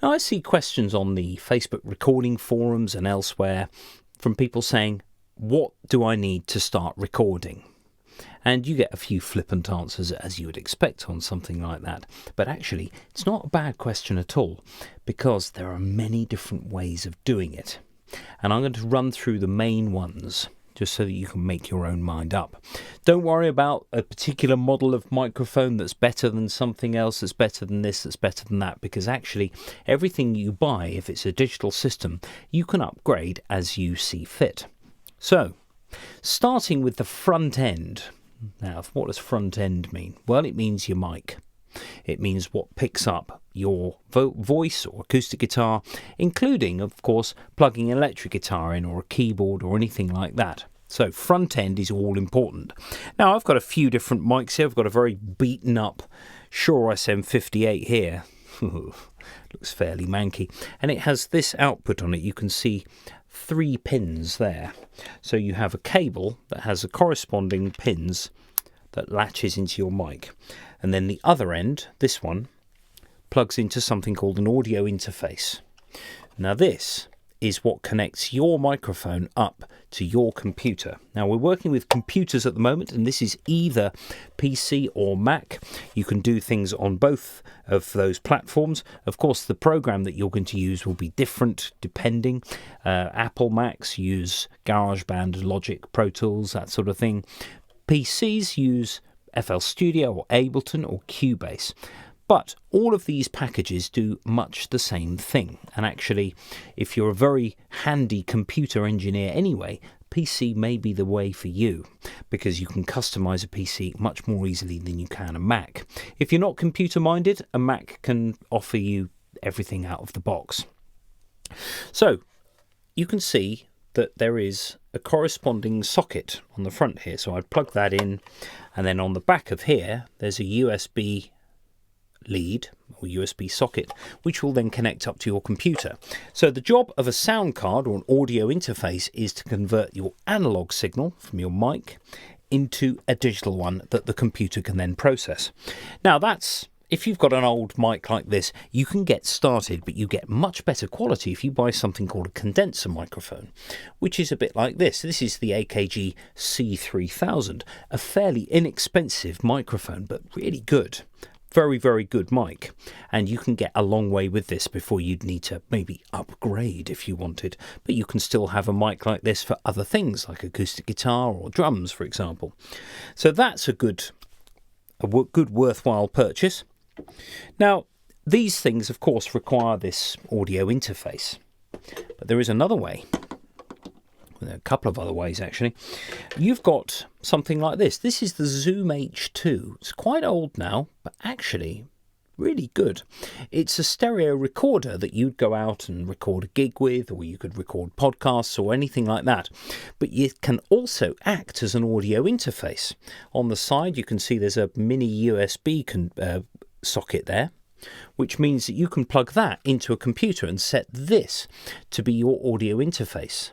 Now, I see questions on the Facebook recording forums and elsewhere from people saying, what do I need to start recording? And you get a few flippant answers, as you would expect on something like that. But actually, it's not a bad question at all, because there are many different ways of doing it. And I'm going to run through the main ones, just so that you can make your own mind up. Don't worry about a particular model of microphone that's better than something else, that's better than this, that's better than that, because actually everything you buy, if it's a digital system, you can upgrade as you see fit. So, starting with the front end. Now, what does front end mean? Well, it means your mic. It means what picks up your voice or acoustic guitar, including, of course, plugging an electric guitar in or a keyboard or anything like that. So front end is all important. Now, I've got a few different mics here. I've got a very beaten up Shure SM58 here. Looks fairly manky. And it has this output on it. You can see 3 pins there. So you have a cable that has the corresponding pins that latches into your mic. And then the other end, this one, plugs into something called an audio interface. Now this is what connects your microphone up to your computer. Now we're working with computers at the moment, and this is either PC or Mac. You can do things on both of those platforms. Of course, the program that you're going to use will be different depending. Apple Macs use GarageBand, Logic, Pro Tools, that sort of thing. PCs use FL Studio or Ableton or Cubase. But all of these packages do much the same thing. And actually, if you're a very handy computer engineer anyway, PC may be the way for you, because you can customize a PC much more easily than you can a Mac. If you're not computer minded, a Mac can offer you everything out of the box. So you can see that there is a corresponding socket on the front here. So I'd plug that in, and then on the back of here, there's a USB lead or USB socket, which will then connect up to your computer. So the job of a sound card or an audio interface is to convert your analog signal from your mic into a digital one that the computer can then process. Now that's, if you've got an old mic like this, you can get started, but you get much better quality if you buy something called a condenser microphone, which is a bit like this. This is the AKG C3000, a fairly inexpensive microphone, but really good. Very, very good mic, and you can get a long way with this before you'd need to maybe upgrade if you wanted, but you can still have a mic like this for other things like acoustic guitar or drums, for example. So that's a good worthwhile purchase. Now, these things, of course, require this audio interface, but there is another way. A couple of other ways, actually. You've got something like this. This is the Zoom H2. It's quite old now, but actually really good. It's a stereo recorder that you'd go out and record a gig with, or you could record podcasts or anything like that. But it can also act as an audio interface. On the side, you can see there's a mini USB socket there, which means that you can plug that into a computer and set this to be your audio interface.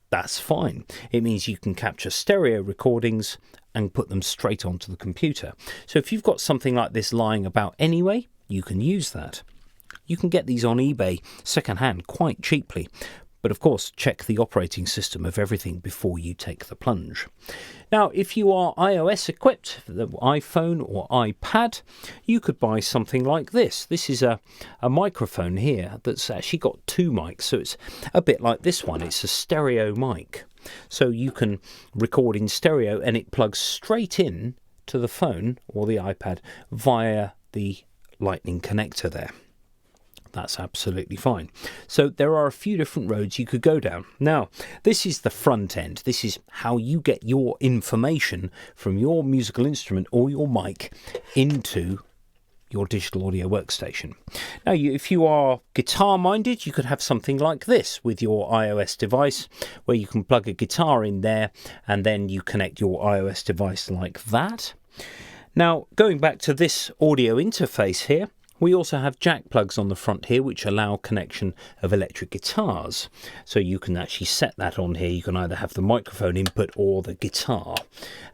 That's fine. It means you can capture stereo recordings and put them straight onto the computer. So if you've got something like this lying about anyway, you can use that. You can get these on eBay secondhand quite cheaply. But of course, check the operating system of everything before you take the plunge. Now, if you are iOS equipped, the iPhone or iPad, you could buy something like this. This is a microphone here that's actually got 2 mics, so it's a bit like this one. It's a stereo mic. So you can record in stereo and it plugs straight in to the phone or the iPad via the Lightning connector there. That's absolutely fine. So there are a few different roads you could go down. Now, this is the front end. This is how you get your information from your musical instrument or your mic into your digital audio workstation. Now, if you are guitar minded, you could have something like this with your iOS device, where you can plug a guitar in there and then you connect your iOS device like that. Now, going back to this audio interface here, We also have jack plugs on the front here which allow connection of electric guitars. So you can actually set that on here. You can either have the microphone input or the guitar.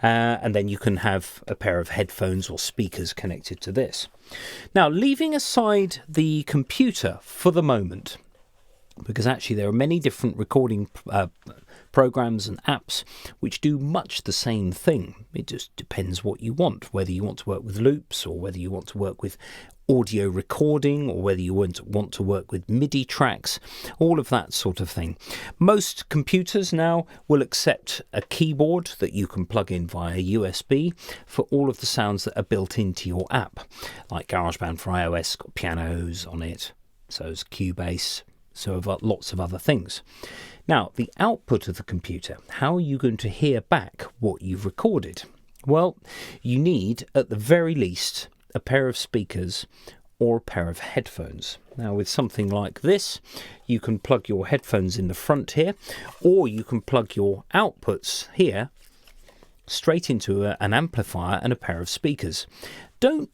And then you can have a pair of headphones or speakers connected to this. Now, leaving aside the computer for the moment, because actually there are many different recording programs and apps which do much the same thing. It just depends what you want, whether you want to work with loops or whether you want to work with audio recording or whether you want to work with MIDI tracks, all of that sort of thing. Most computers now will accept a keyboard that you can plug in via USB for all of the sounds that are built into your app, like GarageBand for iOS, got pianos on it, so is Cubase, so have lots of other things. Now, the output of the computer, how are you going to hear back what you've recorded? Well, you need, at the very least, a pair of speakers or a pair of headphones. Now, with something like this, you can plug your headphones in the front here, or you can plug your outputs here straight into an amplifier and a pair of speakers. Don't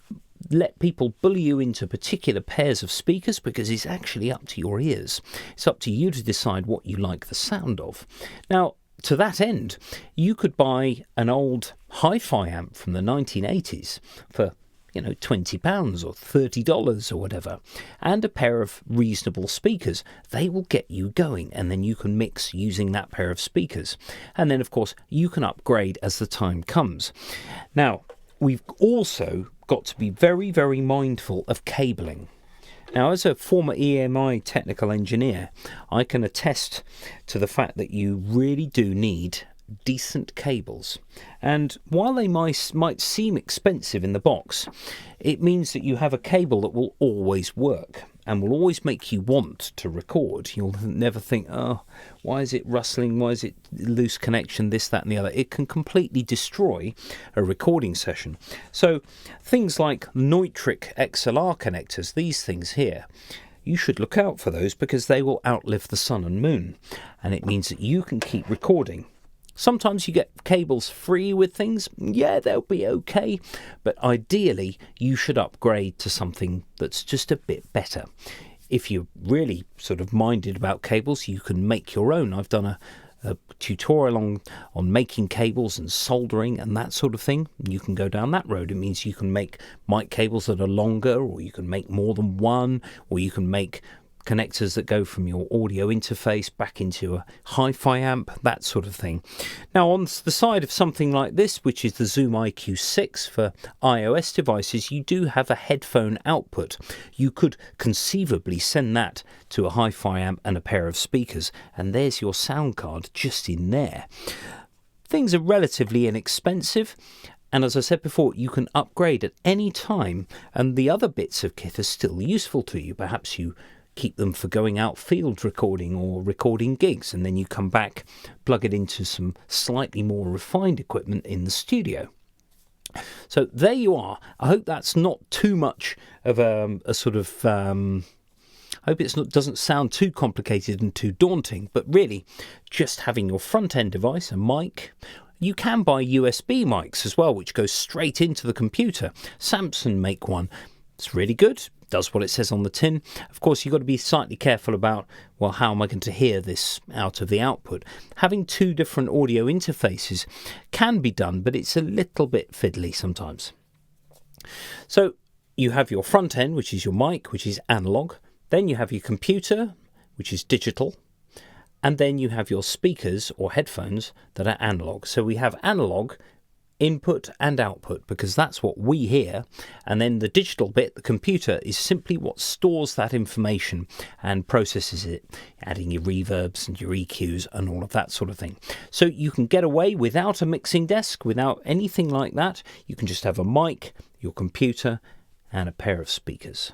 let people bully you into particular pairs of speakers, because it's actually up to your ears. It's up to you to decide what you like the sound of. Now, to that end, you could buy an old hi-fi amp from the 1980s for £20 or $30 or whatever, and a pair of reasonable speakers. They will get you going, and then you can mix using that pair of speakers. And then, of course, you can upgrade as the time comes. Now, we've also got to be very, very mindful of cabling. Now, as a former EMI technical engineer, I can attest to the fact that you really do need decent cables. And while they might seem expensive in the box, it means that you have a cable that will always work and will always make you want to record. You'll never think, oh, why is it rustling? Why is it loose connection? This, that, and the other. It can completely destroy a recording session. So things like Neutrik XLR connectors, these things here, you should look out for those, because they will outlive the sun and moon. And it means that you can keep recording. Sometimes you get cables free with things. Yeah, they'll be okay. But ideally, you should upgrade to something that's just a bit better. If you're really sort of minded about cables, you can make your own. I've done a tutorial on making cables and soldering and that sort of thing. You can go down that road. It means you can make mic cables that are longer, or you can make more than one, or you can make connectors that go from your audio interface back into a hi-fi amp, that sort of thing. Now, on the side of something like this, which is the Zoom IQ6 for iOS devices, you do have a headphone output. You could conceivably send that to a hi-fi amp and a pair of speakers, and there's your sound card just in there. Things are relatively inexpensive, and as I said before, you can upgrade at any time, and the other bits of kit are still useful to you. Perhaps you keep them for going out field recording or recording gigs, and then you come back, plug it into some slightly more refined equipment in the studio. So there you are. I hope that's not too much of a sort of I hope doesn't sound too complicated and too daunting, but really just having your front end device, a mic. You can buy USB mics as well, which goes straight into the computer. Samsung make one. It's really good. Does what it says on the tin. Of course, you've got to be slightly careful about, well, how am I going to hear this out of the output? Having two different audio interfaces can be done, but it's a little bit fiddly sometimes. So you have your front end, which is your mic, which is analog. Then you have your computer, which is digital. And then you have your speakers or headphones that are analog. So we have analog input and output, because that's what we hear, and then the digital bit, the computer, is simply what stores that information and processes it, adding your reverbs and your EQs and all of that sort of thing. So you can get away without a mixing desk, without anything like that. You can just have a mic, your computer, and a pair of speakers.